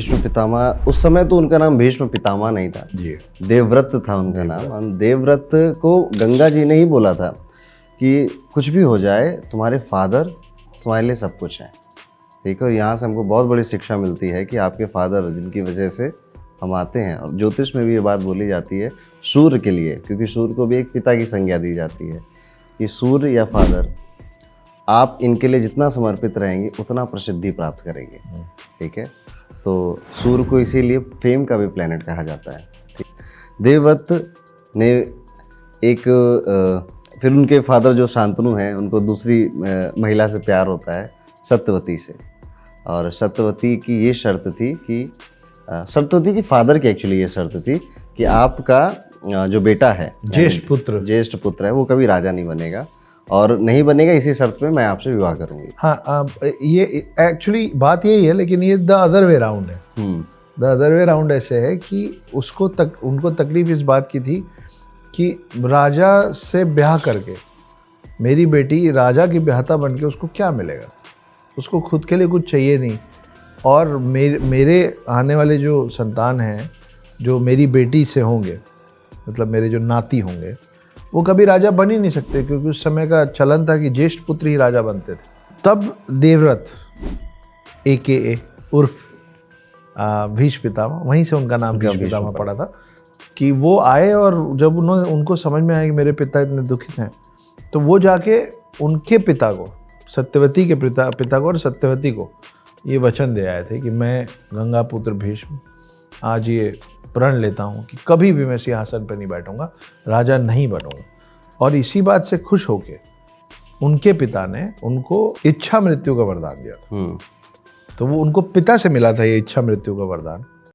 भीष्म पितामह, उस समय तो उनका नाम भीष्म पितामह नहीं था जी। देवव्रत था उनका नाम। और देवव्रत को गंगा जी ने ही बोला था कि कुछ भी हो जाए तुम्हारे फादर तुम्हारे लिए सब कुछ है। ठीक है, और यहाँ से हमको बहुत बड़ी शिक्षा मिलती है कि आपके फादर जिनकी वजह से हम आते हैं, और ज्योतिष में भी ये बात बोली जाती है सूर्य के लिए, क्योंकि सूर्य को भी एक पिता की संज्ञा दी जाती है कि सूर्य या फादर आप इनके लिए जितना समर्पित रहेंगे उतना प्रसिद्धि प्राप्त करेंगे। ठीक है, तो सूर्य को इसीलिए फेम का भी प्लेनेट कहा जाता है। ठीक, देवव्रत ने एक फिर उनके फादर जो शांतनु हैं उनको दूसरी महिला से प्यार होता है, सत्यवती से। और सत्यवती की ये शर्त थी कि सत्यवती की फादर की एक्चुअली ये शर्त थी कि आपका जो बेटा है ज्येष्ठ पुत्र है वो कभी राजा नहीं बनेगा, और नहीं बनेगा इसी शर्त पे मैं आपसे विवाह करूंगी। हाँ, ये एक्चुअली बात यही है, लेकिन ये द अदर वे राउंड है। द अदर वे राउंड ऐसे है कि उनको तकलीफ इस बात की थी कि राजा से ब्याह करके मेरी बेटी राजा की ब्याहता बन के उसको क्या मिलेगा, उसको खुद के लिए कुछ चाहिए नहीं, और मेरे आने वाले जो संतान हैं जो मेरी बेटी से होंगे, मतलब मेरे जो नाती होंगे, वो कभी राजा बन ही नहीं सकते, क्योंकि उस समय का चलन था कि ज्येष्ठ पुत्र ही राजा बनते थे। तब देवव्रत AKA उर्फ भीष्म पितामह, वहीं से उनका नाम भीष्म पितामह पड़ा था, कि वो आए और जब उनको समझ में आया कि मेरे पिता इतने दुखित हैं, तो वो जाके उनके पिता को, सत्यवती के पिता को और सत्यवती को ये वचन दे आए थे कि मैं गंगा पुत्र भीष्म आज ये प्रण लेता हूँ कि कभी भी मैं सिंहासन पर नहीं बैठूंगा, राजा नहीं बनूंगा। और इसी बात से खुश होके उनके पिता ने उनको इच्छा मृत्यु का वरदान दिया था। तो वो उनको पिता से मिला था ये इच्छा मृत्यु का वरदान।